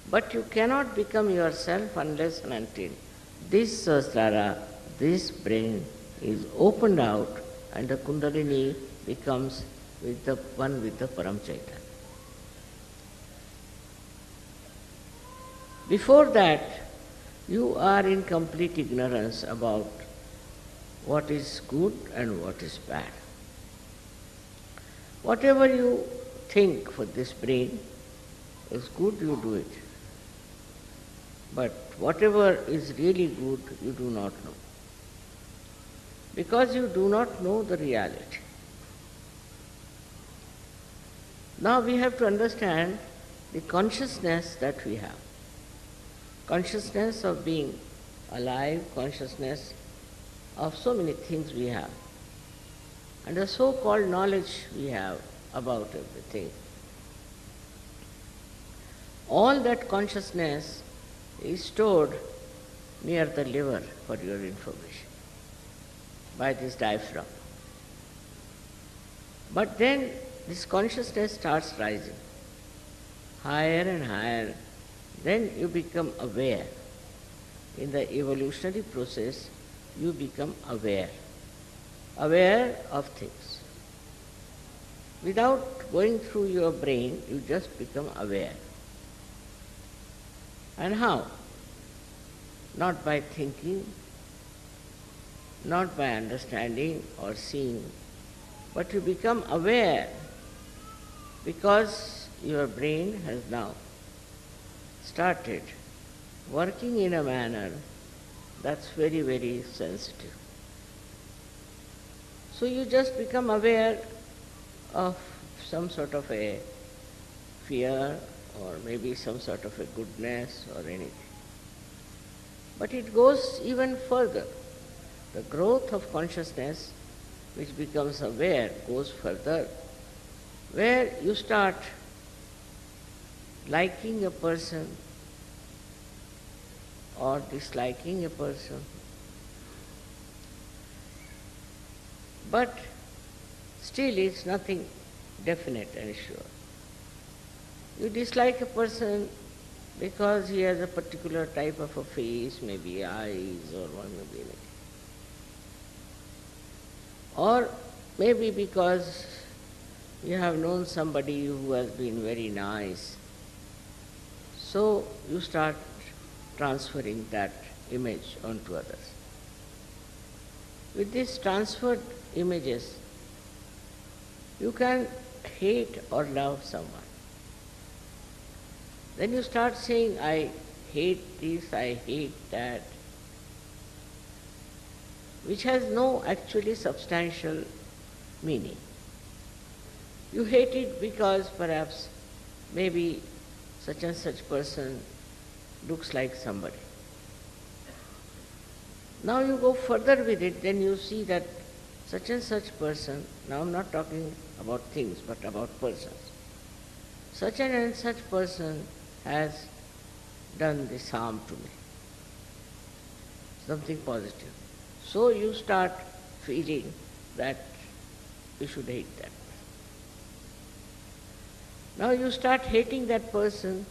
But you cannot become yourself unless and until this Sahasrara, this brain is opened out and the Kundalini becomes with the one with the Param Chaitanya. Before that, you are in complete ignorance about what is good and what is bad. Whatever you think for this brain is good, you do it. But whatever is really good, you do not know. Because you do not know the reality. Now we have to understand the consciousness that we have. Consciousness of being alive, consciousness of so many things we have. And the so-called knowledge we have about everything. All that consciousness is stored near the liver, for your information, by this diaphragm. But then this consciousness starts rising, higher and higher. Then you become aware. In the evolutionary process, you become aware of things. Without going through your brain, you just become aware. And how? Not by thinking, not by understanding or seeing, but you become aware because your brain has now started working in a manner that's very, very sensitive. So you just become aware of some sort of a fear or maybe some sort of a goodness or anything. But it goes even further. The growth of consciousness, which becomes aware, goes further, where you start liking a person or disliking a person. But still it's nothing definite and sure. You dislike a person because he has a particular type of a face, maybe eyes or one maybe anything. Or maybe because you have known somebody who has been very nice. So you start transferring that image onto others. With these transferred images, you can hate or love someone. Then you start saying, I hate this, I hate that, which has no actually substantial meaning. You hate it because perhaps maybe such and such person looks like somebody. Now you go further with it, then you see that such and such person, now I'm not talking about things, but about persons. Such and such person has done this harm to me, something positive. So you start feeling that you should hate that person. Now you start hating that person.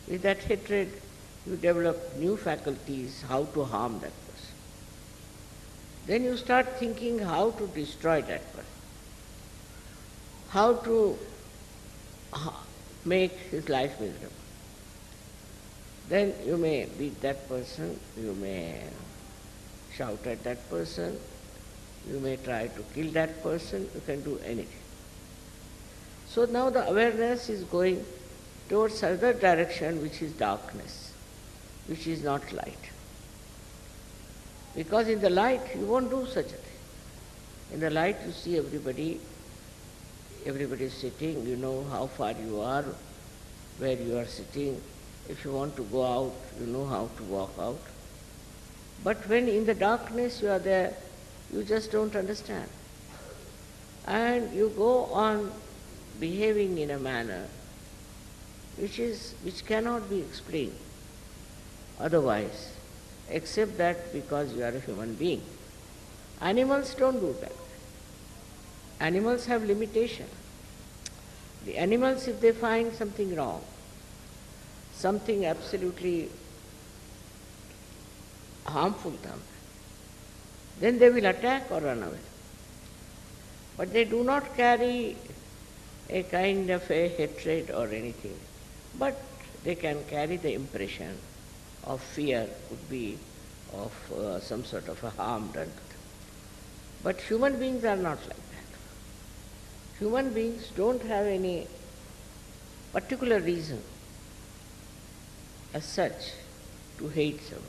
With that hatred, you develop new faculties how to harm that person. Then you start thinking how to destroy that person, how to make his life miserable. Then you may beat that person, you may shout at that person, you may try to kill that person, you can do anything. So now the awareness is going towards other direction, which is darkness, which is not light. Because in the light you won't do such a thing. In the light you see everybody is sitting, you know how far you are, where you are sitting. If you want to go out, you know how to walk out. But when in the darkness you are there, you just don't understand. And you go on behaving in a manner which cannot be explained otherwise, except that because you are a human being. Animals don't do that. Animals have limitation. The animals, if they find something wrong, something absolutely harmful to them, then they will attack or run away. But they do not carry a kind of a hatred or anything, but they can carry the impression of fear, could be of some sort of a harm done to them. But human beings are not like that. Human beings don't have any particular reason as such to hate someone.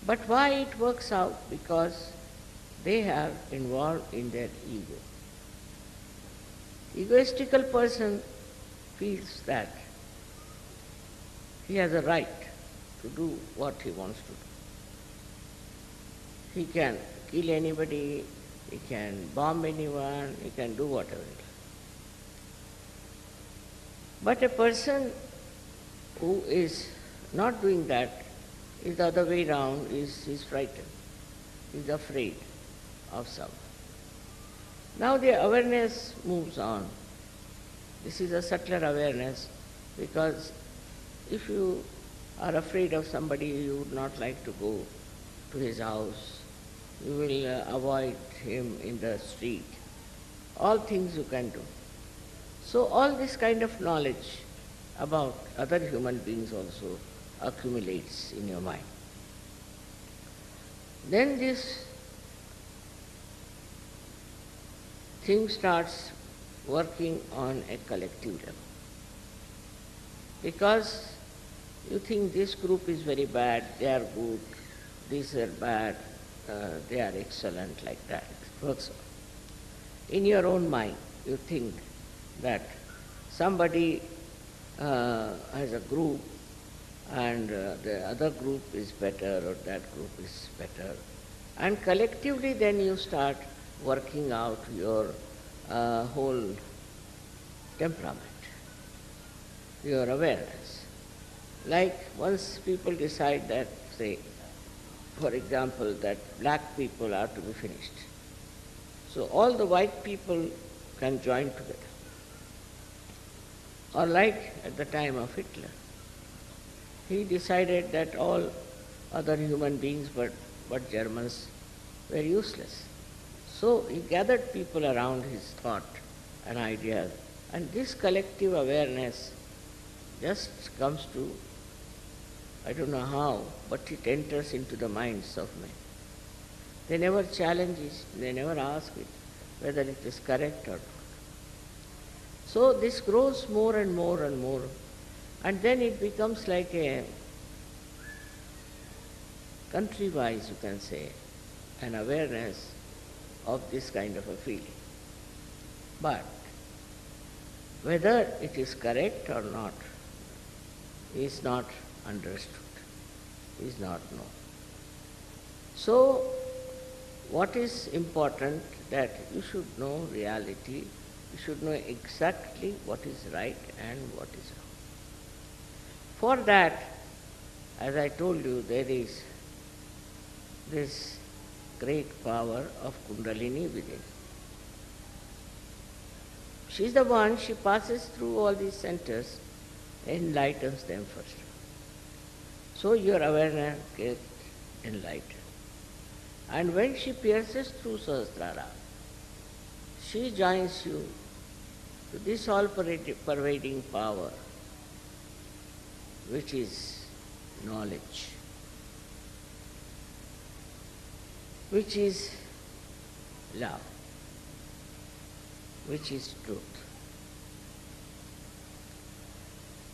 But why it works out? Because they are involved in their ego. Egoistical person feels that he has a right to do what he wants to do. He can kill anybody, he can bomb anyone, he can do whatever. But a person who is not doing that is the other way around, is frightened, is afraid of someone. Now the awareness moves on. This is a subtler awareness, because if you are afraid of somebody, you would not like to go to his house, you will avoid him in the street. All things you can do. So all this kind of knowledge about other human beings also accumulates in your mind. Then this thing starts working on a collective level. Because you think this group is very bad, they are good, these are bad, they are excellent, like that. It works. In your own mind, you think that somebody has a group and the other group is better or that group is better. And collectively then you start working out your whole temperament, your awareness. Like once people decide that, say, for example, that black people are to be finished. So all the white people can join together. Or like at the time of Hitler, he decided that all other human beings but Germans were useless. So he gathered people around his thought and ideas, and this collective awareness just comes to, I don't know how, but it enters into the minds of men. They never challenge it, they never ask it whether it is correct or not. So this grows more and more and more, and then it becomes like a country-wise, you can say, an awareness of this kind of a feeling. But whether it is correct or not is not understood, is not known. So what is important, that you should know reality, you should know exactly what is right and what is wrong. For that, as I told you, there is this great power of Kundalini within. She is the one, she passes through all these centers, enlightens them first. So your awareness gets enlightened. And when she pierces through Sahasrara, she joins you to this all-pervading power, which is knowledge, which is love, which is truth.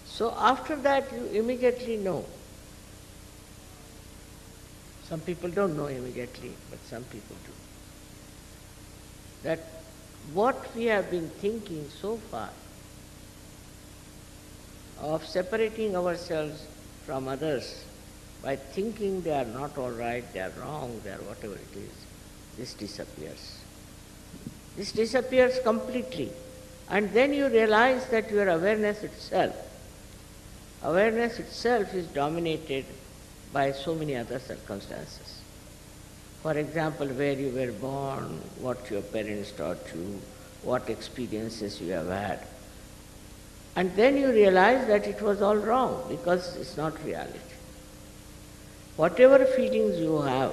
So after that you immediately know. Some people don't know immediately, but some people do. That what we have been thinking so far of separating ourselves from others by thinking they are not all right, they are wrong, they are whatever it is, this disappears. This disappears completely. And then you realize that your awareness itself is dominated by so many other circumstances. For example, where you were born, what your parents taught you, what experiences you have had. And then you realize that it was all wrong because it's not reality. Whatever feelings you have,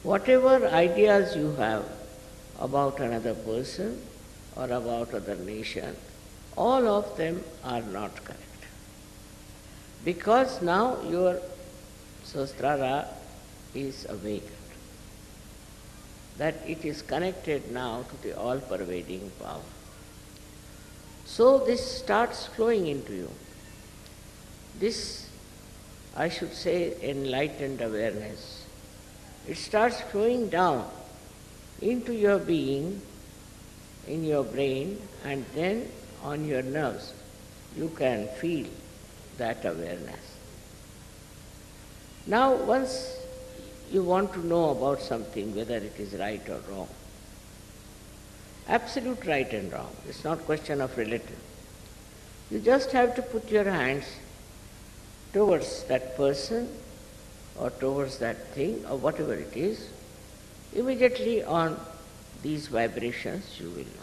whatever ideas you have about another person or about other nation, all of them are not correct. Because now your Sahasrara is awakened, that it is connected now to the all-pervading power. So this starts flowing into you. This, I should say, enlightened awareness. It starts flowing down into your being, in your brain, and then on your nerves. You can feel that awareness. Now, once you want to know about something, whether it is right or wrong, absolute right and wrong, it's not question of relative. You just have to put your hands towards that person or towards that thing or whatever it is. Immediately on these vibrations you will know.